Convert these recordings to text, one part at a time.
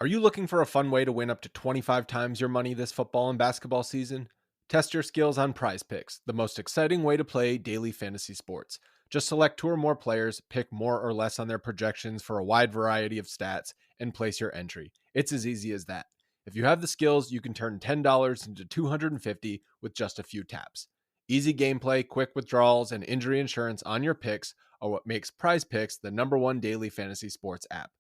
Are you looking for a fun way to win up to 25 times your money this football and basketball season? Test your skills on Prize Picks, the most exciting way to play daily fantasy sports. Just select two or more players, pick more or less on their projections for a wide variety of stats, and place your entry. It's as easy as that. If you have the skills, you can turn $10 into $250 with just a few taps. Easy gameplay, quick withdrawals, and injury insurance on your picks are what makes Prize Picks the #1 daily fantasy sports app.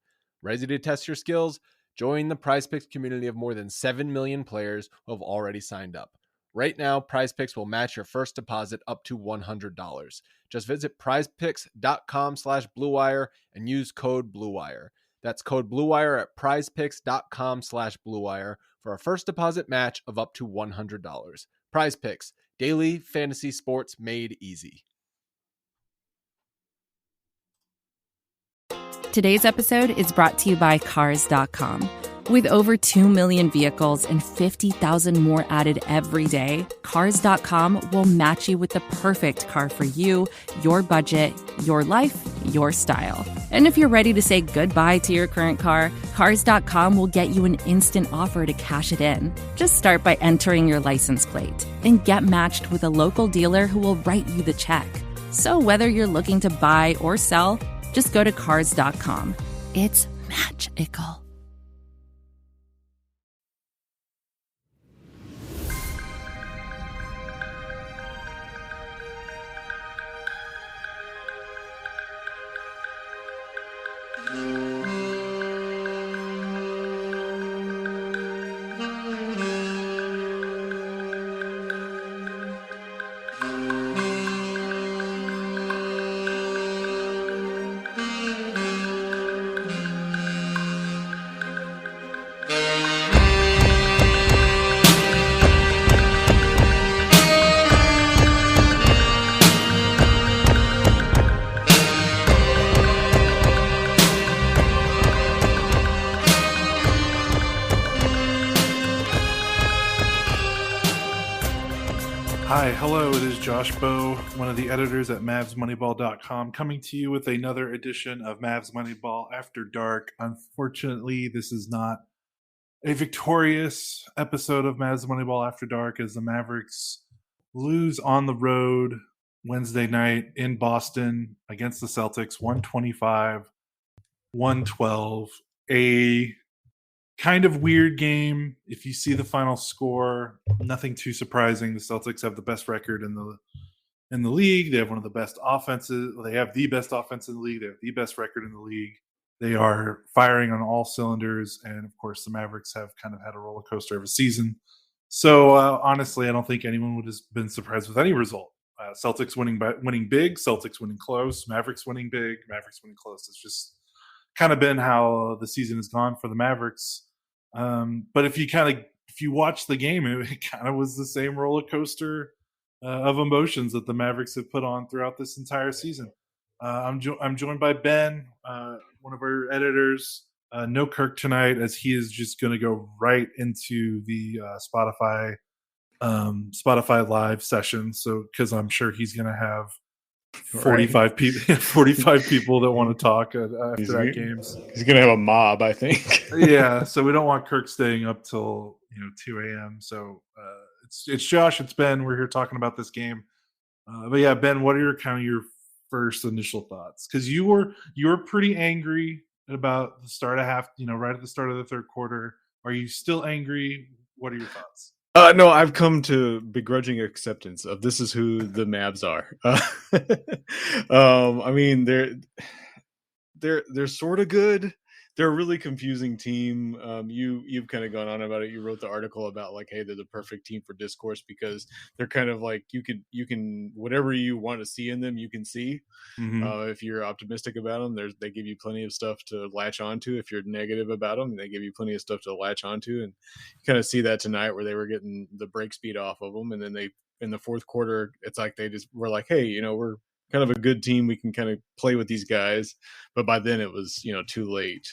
Ready to test your skills? Join the PrizePicks community of more than 7 million players who have already signed up. Right now, PrizePicks will match your first deposit up to $100. Just visit prizepicks.com/bluewire and use code BLUEWIRE. That's code BLUEWIRE at prizepicks.com/bluewire for a first deposit match of up to $100. PrizePicks, daily fantasy sports made easy. Today's episode is brought to you by Cars.com. With over 2 million vehicles and 50,000 more added every day, Cars.com will match you with the perfect car for you, your budget, your life, your style. And if you're ready to say goodbye to your current car, Cars.com will get you an instant offer to cash it in. Just start by entering your license plate and get matched with a local dealer who will write you the check. So whether you're looking to buy or sell, just go to Cars.com. It's magical. Hi, hello, it is Josh Bowe, one of the editors at MavsMoneyball.com, coming to you with another edition of Mavs Moneyball After Dark. Unfortunately, this is not a victorious episode of Mavs Moneyball After Dark as the Mavericks lose on the road Wednesday night in Boston against the Celtics, 125-112. A kind of weird game. If you see the final score, nothing too surprising. The Celtics have the best record in the league. They have one of the best offenses. They have the best offense in the league. They have the best record in the league. They are firing on all cylinders. And of course, the Mavericks have kind of had a roller coaster of a season. So honestly, I don't think anyone would have been surprised with any result. Celtics winning big, Celtics winning close, Mavericks winning big, Mavericks winning close. It's just kind of been how the season has gone for the Mavericks. But if you watch the game, it kind of was the same roller coaster of emotions that the Mavericks have put on throughout this entire season. I'm joined by Ben, one of our editors. No Kirk tonight, as he is just going to go right into the Spotify live session. So because I'm sure he's going to have 45 people that want to talk after that game. He's gonna have a mob, I think. Yeah, so we don't want Kirk staying up till 2 a.m. So it's Josh, it's Ben. We're here talking about this game. But yeah, Ben, what are your first initial thoughts? Because you were pretty angry about the start of right at the start of the third quarter. Are you still angry? What are your thoughts? No, I've come to begrudging acceptance of this is who the Mavs are. I mean, they're sort of good. They're a really confusing team. You've kind of gone on about it. You wrote the article about like, hey, they're the perfect team for discourse because they're kind of like you can whatever you want to see in them, you can see. Mm-hmm. If you're optimistic about them, they give you plenty of stuff to latch onto. If you're negative about them, they give you plenty of stuff to latch onto. And you kind of see that tonight where they were getting the break speed off of them, and then in the fourth quarter, it's like they just were like, hey, we're kind of a good team. We can kind of play with these guys. But by then it was, too late.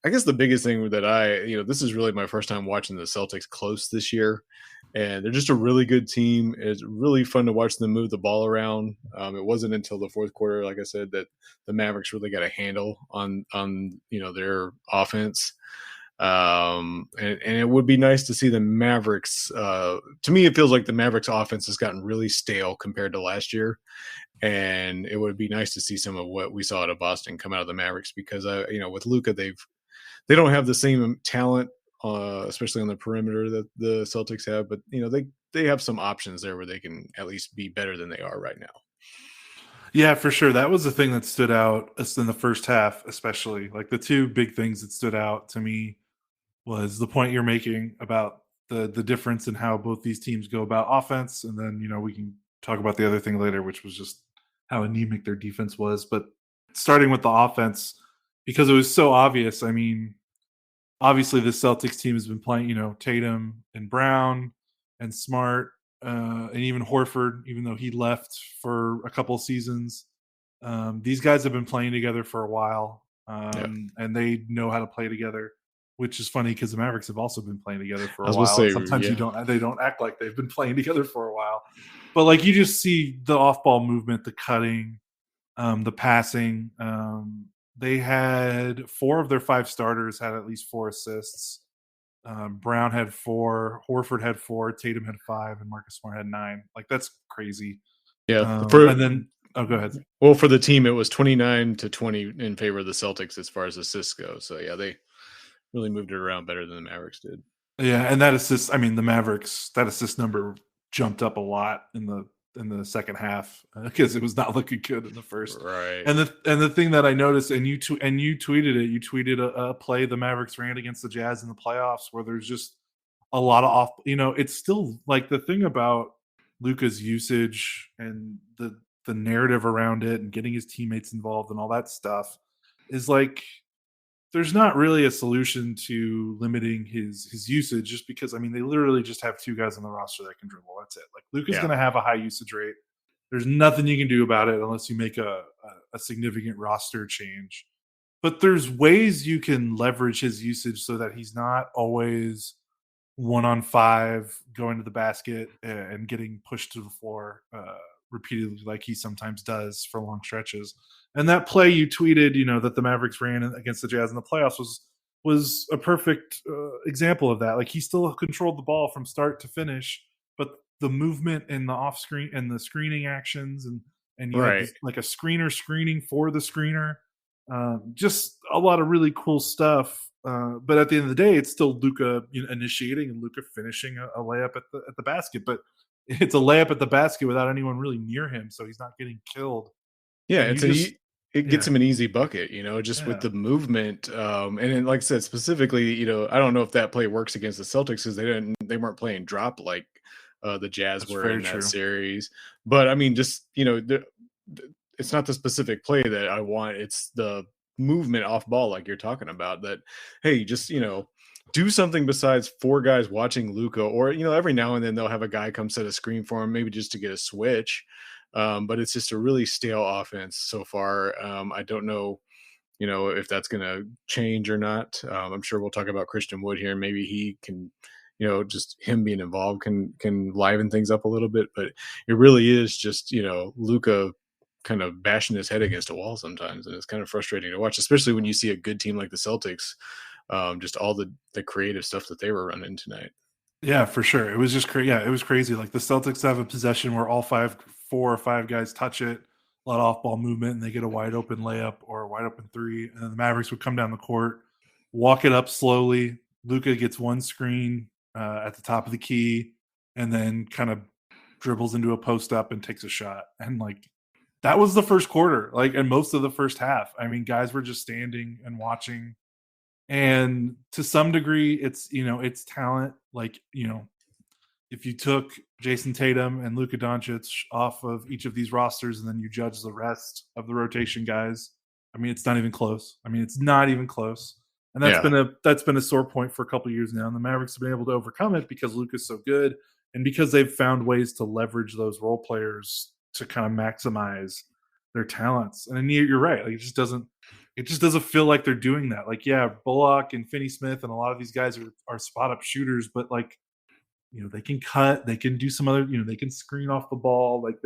I guess the biggest thing that this is really my first time watching the Celtics close this year, and they're just a really good team. It's really fun to watch them move the ball around. It wasn't until the fourth quarter, like I said, that the Mavericks really got a handle on their offense. And it would be nice to see the Mavericks. To me, it feels like the Mavericks offense has gotten really stale compared to last year, and it would be nice to see some of what we saw out of Boston come out of the Mavericks because with Luka, they don't have the same talent, especially on the perimeter that the Celtics have, but they have some options there where they can at least be better than they are right now. Yeah, for sure. That was the thing that stood out in the first half, especially. Like the two big things that stood out to me was the point you're making about the difference in how both these teams go about offense, and then we can talk about the other thing later, which was just how anemic their defense was. But starting with the offense, because it was so obvious. I mean, obviously the Celtics team has been playing, Tatum and Brown and Smart, and even Horford, even though he left for a couple seasons. These guys have been playing together for a while, and they know how to play together, which is funny because the Mavericks have also been playing together for a while. Say, sometimes they don't act like they've been playing together for a while, but like you just see the off-ball movement, the cutting, the passing. They had 4 of their 5 starters had at least 4 assists. Brown had 4, Horford had 4, Tatum had 5, and Marcus Smart had 9. Like that's crazy. Yeah. And then go ahead. Well, for the team, it was 29-20 in favor of the Celtics as far as assists go. So yeah, they really moved it around better than the Mavericks did. Yeah, and that assist, I mean, the Mavericks, that assist number jumped up a lot in the second half because it was not looking good in the first. Right. And the thing that I noticed, and you tweeted it, you tweeted a play the Mavericks ran against the Jazz in the playoffs where there's just a lot of off. It's still like the thing about Luka's usage and the narrative around it and getting his teammates involved and all that stuff is like there's not really a solution to limiting his usage just because, I mean, they literally just have 2 guys on the roster that can dribble. That's it. Like Luka's going to have a high usage rate. There's nothing you can do about it unless you make a significant roster change. But there's ways you can leverage his usage so that he's not always 1-on-5 going to the basket and getting pushed to the floor repeatedly like he sometimes does for long stretches. And that play you tweeted, that the Mavericks ran against the Jazz in the playoffs was a perfect example of that. Like he still controlled the ball from start to finish, but the movement and the off screen and the screening actions and you had like a screener screening for the screener, just a lot of really cool stuff. But at the end of the day, it's still Luka initiating and Luka finishing a layup at the basket. But it's a layup at the basket without anyone really near him, so he's not getting killed. Yeah, it gets him an easy bucket, with the movement. And then, like I said, specifically, I don't know if that play works against the Celtics because they weren't playing drop like the Jazz were in that series. But I mean, just it's not the specific play that I want. It's the movement off ball, like you're talking about. That hey, just do something besides 4 guys watching Luka, or every now and then they'll have a guy come set a screen for him, maybe just to get a switch. But it's just a really stale offense so far. I don't know, if that's going to change or not. I'm sure we'll talk about Christian Wood here. Maybe he can, just him being involved can liven things up a little bit. But it really is just, Luka kind of bashing his head against a wall sometimes, and it's kind of frustrating to watch, especially when you see a good team like the Celtics. Just all the creative stuff that they were running tonight. Yeah, for sure. It was just crazy. Yeah, it was crazy. Like the Celtics have a possession where all 4 or 5 guys touch it, a lot of off-ball movement, and they get a wide open layup or a wide open 3. And then the Mavericks would come down the court, walk it up slowly. Luka gets one screen at the top of the key, and then kind of dribbles into a post up and takes a shot. And like that was the first quarter, like, and most of the first half. I mean, guys were just standing and watching. And to some degree, it's it's talent. Like if you took Jason Tatum and Luka Doncic off of each of these rosters, and then you judge the rest of the rotation guys, I mean, it's not even close. And that's been a sore point for a couple of years now. And the Mavericks have been able to overcome it because Luka's so good, and because they've found ways to leverage those role players to kind of maximize their talents. And you're right, like it just doesn't. it just doesn't feel like they're doing that. Like, yeah, Bullock and Finney Smith and a lot of these guys are spot up shooters, but like, they can cut, they can do some other, they can screen off the ball. Like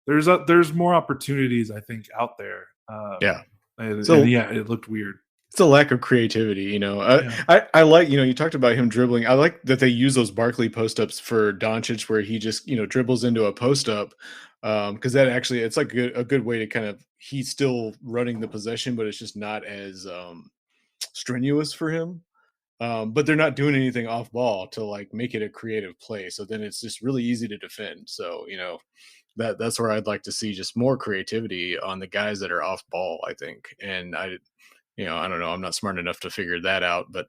there's more opportunities, I think, out there. Yeah. And yeah, it looked weird. It's a lack of creativity, I like, you talked about him dribbling. I like that they use those Barkley post ups for Doncic, where he just, dribbles into a post up. Because that actually, it's like a good way to kind of, he's still running the possession, but it's just not as strenuous for him. But they're not doing anything off ball to like make it a creative play. So then it's just really easy to defend. So, that's where I'd like to see just more creativity on the guys that are off ball, I think. And I don't know, I'm not smart enough to figure that out, but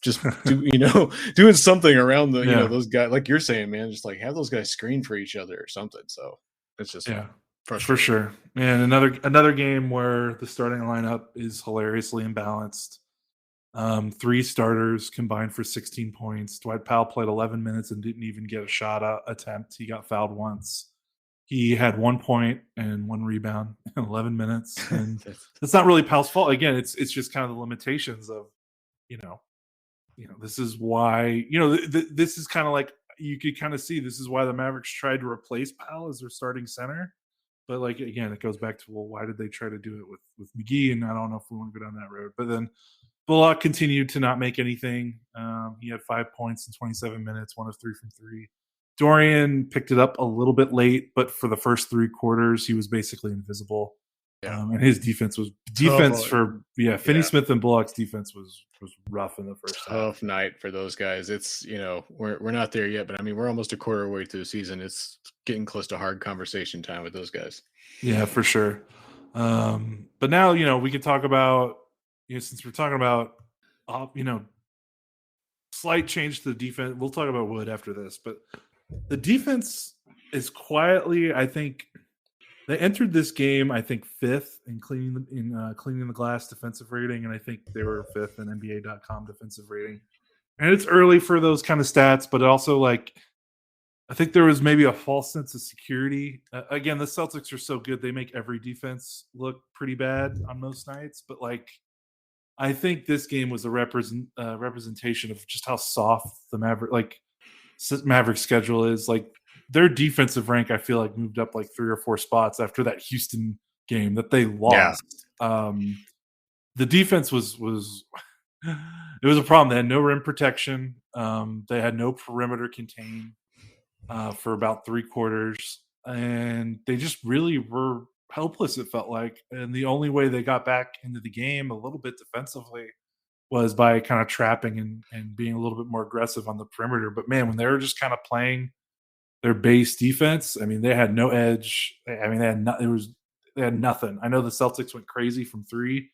just doing something around the, those guys, like you're saying, man, just like have those guys screen for each other or something. So it's just for sure. And another game where the starting lineup is hilariously imbalanced. 3 starters combined for 16 points. Dwight Powell played 11 minutes and didn't even get a shot attempt. He got fouled once. He had 1 point and 1 rebound in 11 minutes, and that's not really Powell's fault. Again, it's just kind of the limitations of, this is why, this is kind of like, you could kind of see this is why the Mavericks tried to replace Powell as their starting center. But like, again, it goes back to, well, why did they try to do it with McGee? And I don't know if we want to go down that road. But then Bullock continued to not make anything. He had 5 points in 27 minutes, 1 of 3 from 3. Dorian picked it up a little bit late, but for the first 3 quarters, he was basically invisible. Yeah. And his defense was Finney Smith and Bullock's defense was rough in the first half. Tough night for those guys. It's, we're not there yet, but I mean, we're almost a quarter way through the season. It's getting close to hard conversation time with those guys. Yeah, for sure. But now, we can talk about, since we're talking about, slight change to the defense. We'll talk about Wood after this, but the defense is quietly, I think, they entered this game, I think, 5th in cleaning the glass defensive rating, and I think they were 5th in NBA.com defensive rating. And it's early for those kind of stats, but also, like, I think there was maybe a false sense of security. Again, the Celtics are so good; they make every defense look pretty bad on most nights. But like, I think this game was a representation of just how soft the Mavericks schedule is. Like, their defensive rank, I feel like, moved up like 3 or 4 spots after that Houston game that they lost. Yeah. The defense was it was a problem. They had no rim protection. They had no perimeter contain for about 3 quarters, and they just really were helpless, it felt like. And the only way they got back into the game a little bit defensively was by kind of trapping and being a little bit more aggressive on the perimeter. But man, when they were just kind of playing their base defense, I mean, they had no edge. I mean, they had nothing. I know the Celtics went crazy from 3,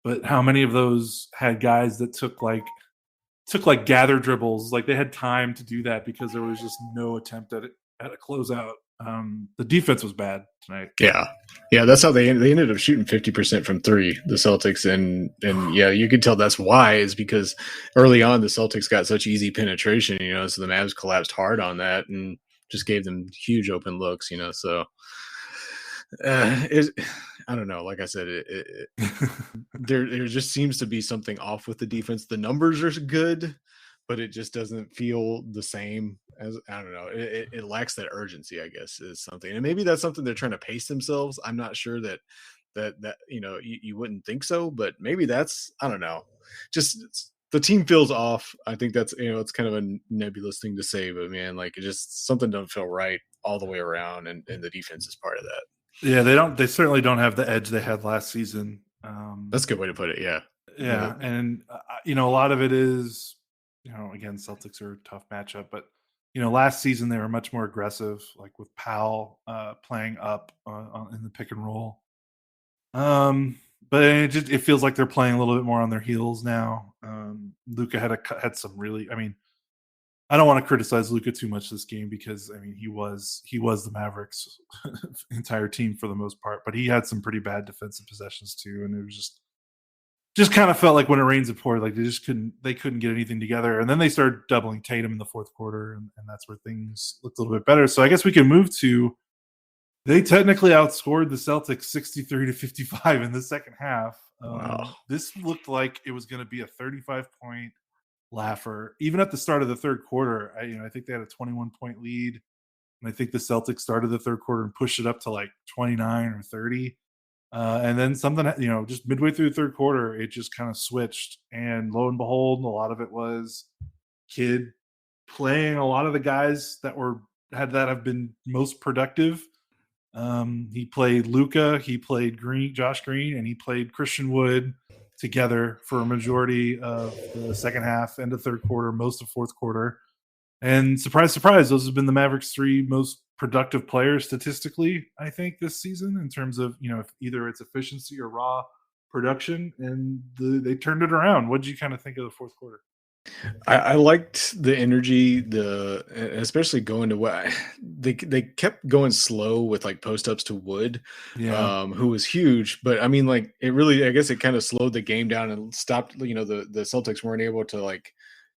but how many of those had guys that took gather dribbles? Like, they had time to do that because there was just no attempt at a closeout. The defense was bad tonight. Yeah, that's how they ended up shooting 50% from 3, the Celtics, and yeah, you could tell that's why, is because early on the Celtics got such easy penetration, so the Mavs collapsed hard on that and just gave them huge open looks, so I don't know. Like I said, there just seems to be something off with the defense. The numbers are good, but it just doesn't feel the same as, I don't know. It lacks that urgency, I guess, is something. And maybe that's something they're trying to pace themselves. I'm not sure that you wouldn't think so, but maybe that's, I don't know. Just the team feels off. I think that's, it's kind of a nebulous thing to say, but man, like, it just, something doesn't feel right all the way around, and the defense is part of that. Yeah, they certainly don't have the edge they had last season. That's a good way to put it. Yeah. And a lot of it is, again, Celtics are a tough matchup, but last season they were much more aggressive, like with Powell playing up in the pick and roll. But it feels like they're playing a little bit more on their heels now. Luka had some really, I mean, I don't want to criticize Luka too much this game because, I mean, he was the Mavericks entire team for the most part, but he had some pretty bad defensive possessions too, and it was just kind of felt like when it rains it pours. Like they couldn't get anything together, and then they started doubling Tatum in the 4th quarter, and that's where things looked a little bit better. So I guess we can move to They technically outscored the Celtics 63-55 in the second half. Wow. This looked like it was going to be a 35-point laugher. Even at the start of the third quarter, I think they had a 21-point lead, and I think the Celtics started the third quarter and pushed it up to like 29 or 30. And then something, just midway through the third quarter, it just kind of switched. And lo and behold, a lot of it was Kid playing a lot of the guys that have been most productive. He played Luka, he played Josh Green, and he played Christian Wood together for a majority of the second half, end of third quarter, most of fourth quarter. And surprise, surprise, those have been the Mavericks' three most productive players statistically, I think, this season in terms of, if either it's efficiency or raw production. And they turned it around. What did you kind of think of the fourth quarter? I liked the energy, especially going to what they kept going slow with like post ups to Wood, who was huge. But I mean, like it really, I guess it kind of slowed the game down and stopped. The Celtics weren't able to like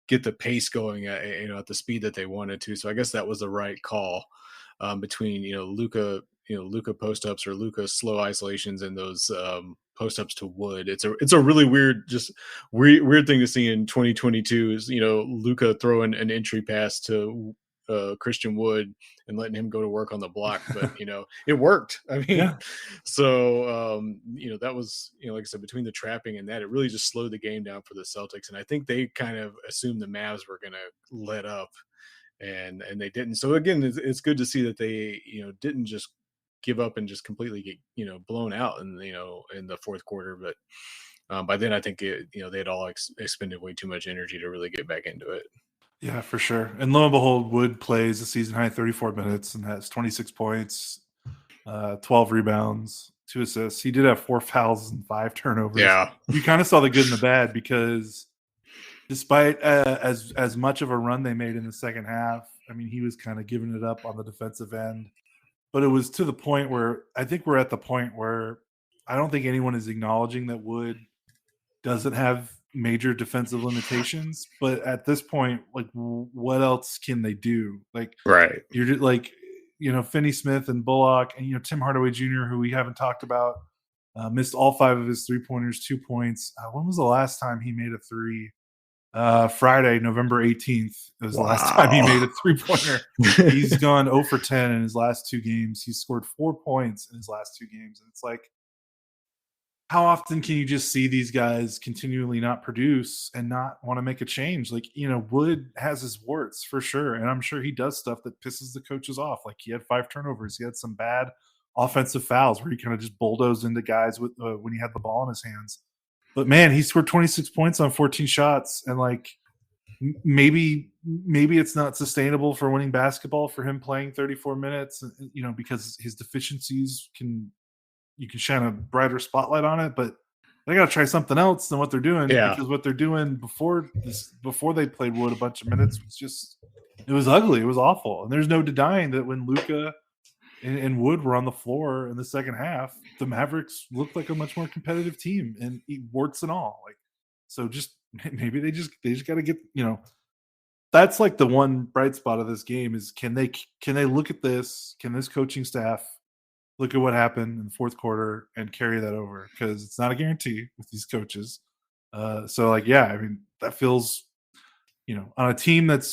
get the pace going at the speed that they wanted to. So I guess that was the right call between Luka post ups or Luka slow isolations and those post ups to Wood. It's a really weird thing to see in 2022 is Luka throwing an entry pass to Christian Wood and letting him go to work on the block, but it worked. I mean, so that was like I said, between the trapping and that, it really just slowed the game down for the Celtics, and I think they kind of assumed the Mavs were going to let up, and they didn't. So again, it's good to see that they didn't just give up and just completely get blown out in the fourth quarter, but by then I think they had all expended way too much energy to really get back into it. Yeah, for sure. And lo and behold, Wood plays a season high 34 minutes and has 26 points, 12 rebounds, 2 assists. He did have 4 fouls and 5 turnovers. Yeah, you kind of saw the good and the bad, because despite as much of a run they made in the second half, I mean, he was kind of giving it up on the defensive end. But it was to the point where I think we're at the point where I don't think anyone is acknowledging that Wood doesn't have major defensive limitations. But at this point, like, what else can they do? Like, right. You're just like, Finney Smith and Bullock and, Tim Hardaway Jr., who we haven't talked about, missed all 5 of his 3-pointers, 2 points. When was the last time he made a 3? Friday, November 18th. It was the last time he made a 3-pointer. He's gone 0 for 10 in his last 2 games. He's scored 4 points in his last 2 games. And it's like, how often can you just see these guys continually not produce and not want to make a change? Like, Wood has his warts for sure. And I'm sure he does stuff that pisses the coaches off. Like, he had 5 turnovers. He had some bad offensive fouls where he kind of just bulldozed into guys with when he had the ball in his hands. But man, he scored 26 points on 14 shots, and like maybe it's not sustainable for winning basketball for him playing 34 minutes, because his deficiencies you can shine a brighter spotlight on it. But they got to try something else than what they're doing, because what they're doing before they played Wood a bunch of minutes it was ugly, it was awful, and there's no denying that when Luka and Wood were on the floor in the second half, the Mavericks looked like a much more competitive team, and warts and all. Like, so just maybe they just got to get, that's like the one bright spot of this game is can they look at this? Can this coaching staff look at what happened in the fourth quarter and carry that over? Because it's not a guarantee with these coaches. So like, yeah, I mean, that feels, on a team that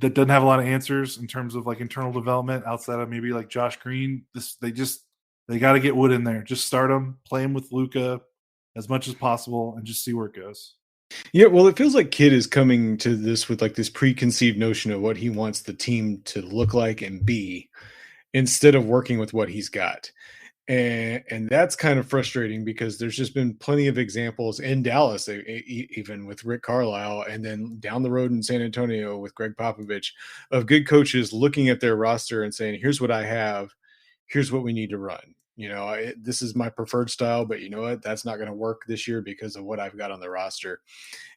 doesn't have a lot of answers in terms of like internal development outside of maybe like Josh Green. They got to get Wood in there. Just start him, play him with Luka as much as possible, and just see where it goes. Yeah, well, it feels like Kidd is coming to this with like this preconceived notion of what he wants the team to look like and be, instead of working with what he's got. And that's kind of frustrating, because there's just been plenty of examples in Dallas, even with Rick Carlisle, and then down the road in San Antonio with Greg Popovich, of good coaches looking at their roster and saying, here's what I have, here's what we need to run. This is my preferred style, but you know what? That's not going to work this year because of what I've got on the roster.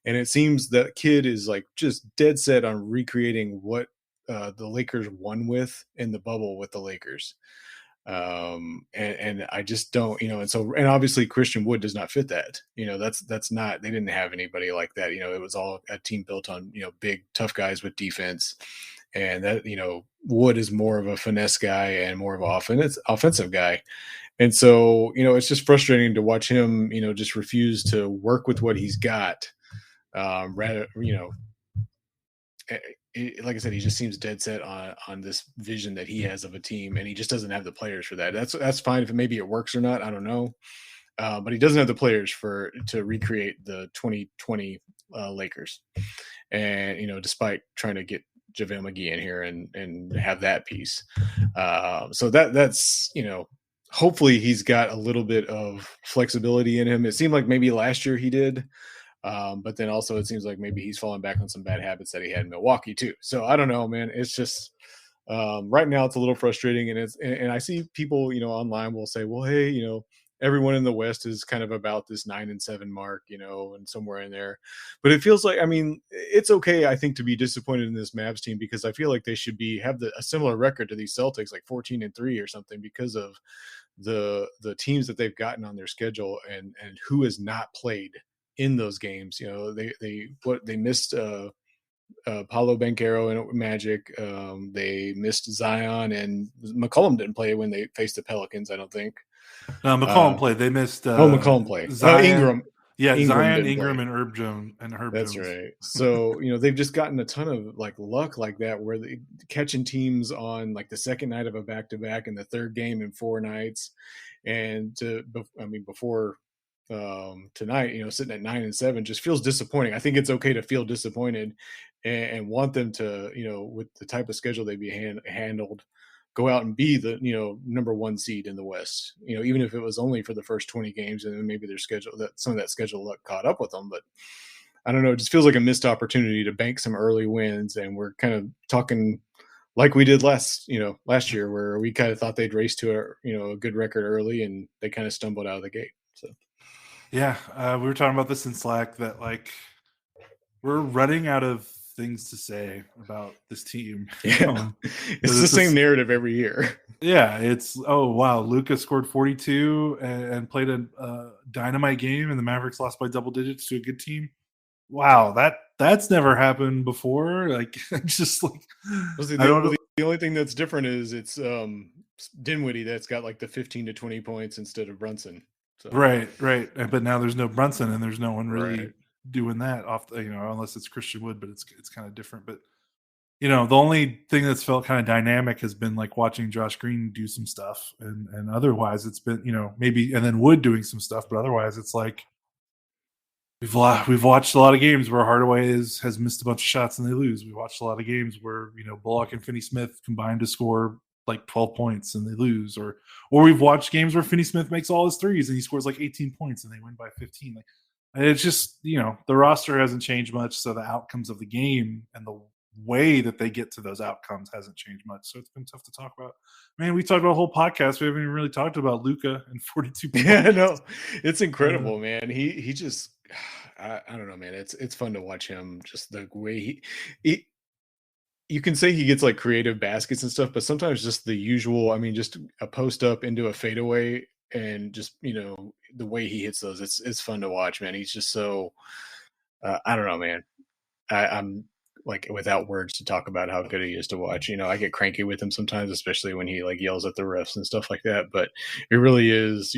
And it seems that Kidd is like just dead set on recreating what the Lakers won with in the bubble with the Lakers. And I just don't, and obviously Christian Wood does not fit that. That's not, they didn't have anybody like that. It was all a team built on, big, tough guys with defense. and that Wood is more of a finesse guy and more of an offensive guy. And so, it's just frustrating to watch him, just refuse to work with what he's got. Rather, like I said, he just seems dead set on this vision that he has of a team, and he just doesn't have the players for that. That's fine if maybe it works or not. I don't know, but he doesn't have the players to recreate the 2020 Lakers. And despite trying to get JaVale McGee in here and have that piece, so that's hopefully he's got a little bit of flexibility in him. It seemed like maybe last year he did. But then also it seems like maybe he's fallen back on some bad habits that he had in Milwaukee too. So I don't know, man. It's just right now it's a little frustrating, and I see people online will say, well, hey, everyone in the West is kind of about this 9-7 mark, and somewhere in there. But it feels like, I mean, it's okay, I think, to be disappointed in this Mavs team, because I feel like they should have a similar record to these Celtics, like 14-3 or something, because of the teams that they've gotten on their schedule and who has not played in those games. They missed Paulo Banchero and Magic. They missed Zion, and McCollum didn't play when they faced the Pelicans, I don't think. McCollum played. They missed McCollum played. Zion. Ingram. Yeah, Ingram Ingram, play. and Herb Jones. That's Jones. right. So, they've just gotten a ton of like luck like that, where they catching teams on like the second night of a back-to-back and the third game in 4 nights. And before tonight, sitting at 9-7 just feels disappointing. I think it's okay to feel disappointed and want them to, with the type of schedule they be handled, go out and be the number 1 seed in the West. Even if it was only for the first 20 games, and then maybe their schedule, that some of that schedule luck caught up with them. But I don't know. It just feels like a missed opportunity to bank some early wins, and we're kind of talking like we did last year, where we kind of thought they'd race to a good record early, and they kind of stumbled out of the gate. So. Yeah, we were talking about this in Slack that like we're running out of things to say about this team. Yeah, it's the same narrative every year. Yeah, it's wow, Luka scored 42 and played a dynamite game, and the Mavericks lost by double digits to a good team. Wow, that's never happened before. Like, just like the only thing that's different is it's Dinwiddie that's got like the 15 to 20 points instead of Brunson. So. Right. But now there's no Brunson, and there's no one really doing that off. Unless it's Christian Wood, but it's kind of different. But the only thing that's felt kind of dynamic has been like watching Josh Green do some stuff, and otherwise it's been maybe, and then Wood doing some stuff, but otherwise it's like we've watched a lot of games where Hardaway has missed a bunch of shots and they lose. We watched a lot of games where Bullock and Finney-Smith combined to score like 12 points and they lose, or we've watched games where Finney-Smith makes all his threes and he scores like 18 points and they win by 15. Like, it's just the roster hasn't changed much, so the outcomes of the game and the way that they get to those outcomes hasn't changed much. So it's been tough to talk about. Man, we talked about a whole podcast. We haven't even really talked about Luka and 42 points. Yeah, no, it's incredible, man. He just, I don't know, man. It's fun to watch him. Just the way he you can say he gets like creative baskets and stuff, but sometimes just the usual, just a post up into a fadeaway, and just, the way he hits those, it's fun to watch, man. He's just so, I don't know, man. I'm like without words to talk about how good he is to watch. I get cranky with him sometimes, especially when he like yells at the refs and stuff like that. But it really is,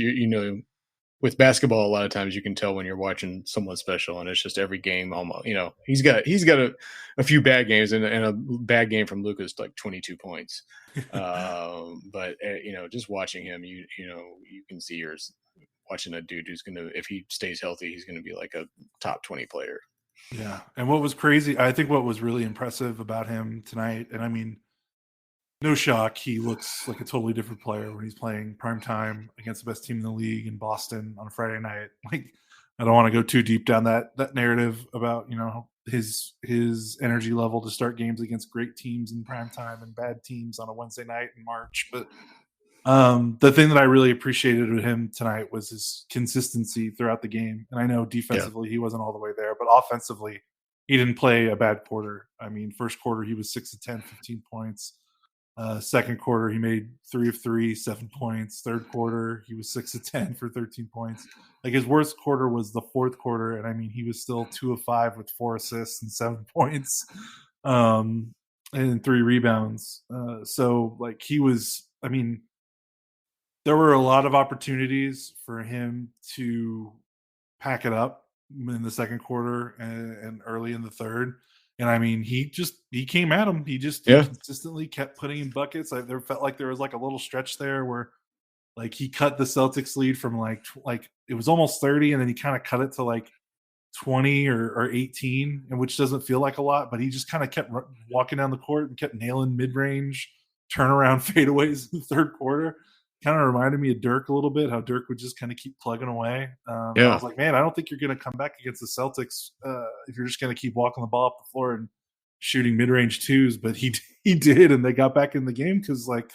with basketball, a lot of times you can tell when you're watching someone special, and it's just every game almost. He's got a few bad games, and a bad game from Luka's like 22 points. But just watching him, you can see you're watching a dude who's gonna, if he stays healthy, he's gonna be like a top 20 player. Yeah, and what was crazy, I think what was really impressive about him tonight, and no shock, he looks like a totally different player when he's playing primetime against the best team in the league in Boston on a Friday night. Like, I don't want to go too deep down that narrative about his energy level to start games against great teams in primetime and bad teams on a Wednesday night in March. But the thing that I really appreciated with him tonight was his consistency throughout the game. And I know defensively he wasn't all the way there, but offensively he didn't play a bad quarter. First quarter he was 6 of 10, 15 points. Second quarter he made 3 of 3, 7 points. Third quarter he was 6 of 10 for 13 points. Like, his worst quarter was the fourth quarter, and he was still 2 of 5 with 4 assists and 7 points. and 3 rebounds. So like he was, I mean, there were a lot of opportunities for him to pack it up in the second quarter and early in the third. And I mean, he came at him. He Yeah. consistently kept putting in buckets. There felt like there was like a little stretch there where like he cut the Celtics lead from like it was almost 30, and then he kind of cut it to like 20 or 18, and which doesn't feel like a lot, but he just kind of kept walking down the court and kept nailing mid-range turnaround fadeaways in the third quarter. Kind of reminded me of Dirk a little bit, how Dirk would just kind of keep plugging away. I was like, man, I don't think you're going to come back against the Celtics if you're just going to keep walking the ball up the floor and shooting mid-range twos. But he did, and they got back in the game because, like,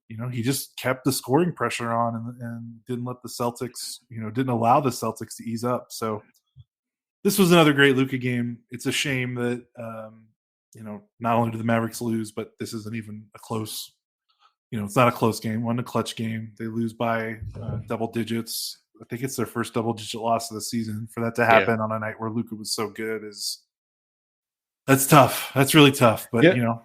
you know, he just kept the scoring pressure on and didn't let the Celtics, you know, didn't allow the Celtics to ease up. So this was another great Luka game. It's a shame that, you know, not only did the Mavericks lose, but this isn't even a close, you know, it's not a close game. One a clutch game. They lose by double digits. I think it's their first double-digit loss of the season. For that to happen on a night where Luka was so good that's tough. That's really tough. But you know,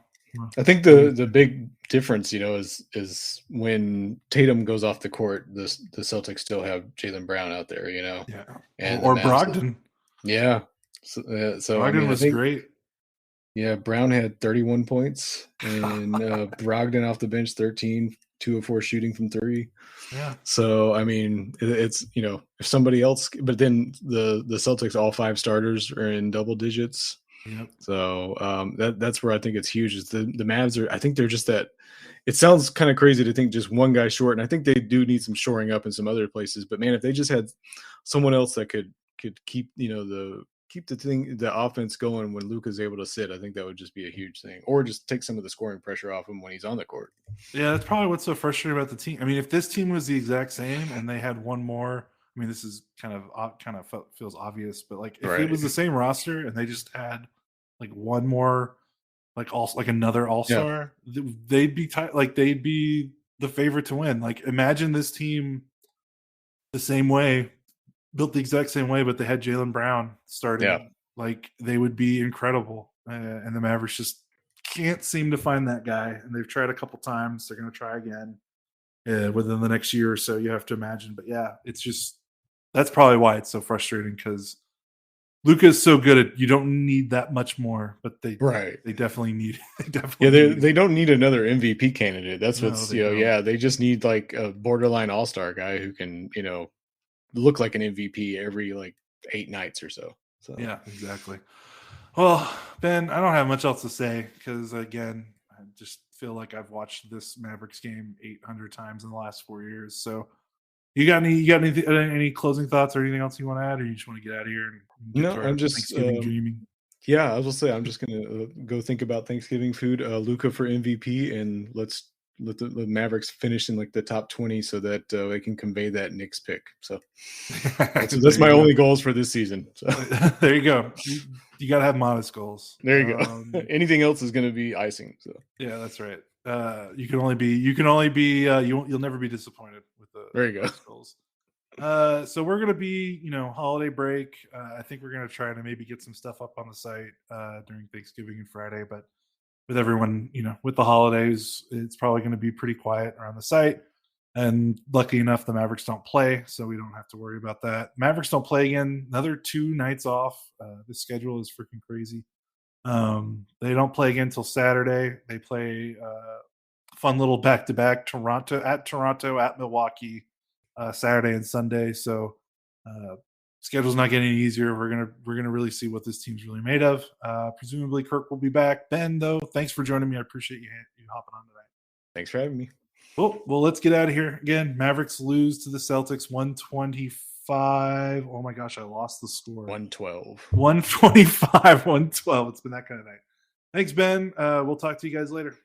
I think the big difference, you know, is when Tatum goes off the court, the Celtics still have Jaylen Brown out there, you know, and or Brogdon. Yeah. So Brogdon I mean, was great. Yeah, Brown had 31 points, and Brogdon off the bench 13, 2 of 4 shooting from 3. Yeah. So I mean, it's, you know, if somebody else, but then the Celtics, all 5 starters are in double digits. Yep. So that's where I think it's huge. Is the Mavs are, I think they're just that. It sounds kind of crazy to think just one guy short, and I think they do need some shoring up in some other places. But man, if they just had someone else that could keep, you know, the offense going when Luka's able to sit, I think that would just be a huge thing. Or just take some of the scoring pressure off him when he's on the court. Yeah, that's probably what's so frustrating about the team. I mean, if this team was the exact same and they had one more, I mean, this is kind of feels obvious, but like if it was the same roster and they just had like one more, like also like another all-star, they'd be they'd be the favorite to win. Like imagine this team the same way, built the exact same way, but they had Jaylen Brown starting. Yeah. Like they would be incredible. And the Mavericks just can't seem to find that guy. And they've tried a couple times. They're going to try again within the next year or so, you have to imagine. But yeah, it's just, that's probably why it's so frustrating, because Luka is so good at, you don't need that much more, but they definitely need. They don't need another MVP candidate. That's what's, you know, yeah, they just need like a borderline all-star guy who can, you know, look like an MVP every like 8 nights or so. Yeah, exactly. Well, Ben, I don't have much else to say because, again, I just feel like I've watched this Mavericks game 800 times in the last 4 years. So, you got any closing thoughts or anything else you want to add, or you just want to get out of here and get to our Thanksgiving dreaming? Yeah, I was gonna say I'm just gonna go think about Thanksgiving food. Luka for MVP, and let's let the Mavericks finish in like the top 20 so that they can convey that Knicks pick. So that's my only goals for this season. So there you go. You got to have modest goals. There you go. Anything else is going to be icing. So yeah, that's right. You'll never be disappointed with the there you go goals. So we're gonna be, you know, holiday break. I think we're gonna try to maybe get some stuff up on the site during Thanksgiving and Friday, but with everyone, you know, with the holidays, it's probably going to be pretty quiet around the site. And lucky enough, the Mavericks don't play, so we don't have to worry about that. Mavericks don't play again. Another 2 nights off. The schedule is freaking crazy. They don't play again until Saturday. They play fun little back-to-back Toronto, at Milwaukee, Saturday and Sunday. So schedule's not getting any easier. We're gonna really see what this team's really made of. Presumably Kirk will be back. Ben, though, thanks for joining me. I appreciate you hopping on tonight. Thanks for having me. Well, let's get out of here. Again, Mavericks lose to the Celtics 125. Oh my gosh, I lost the score. 112. 125, 112. It's been that kind of night. Thanks, Ben. We'll talk to you guys later.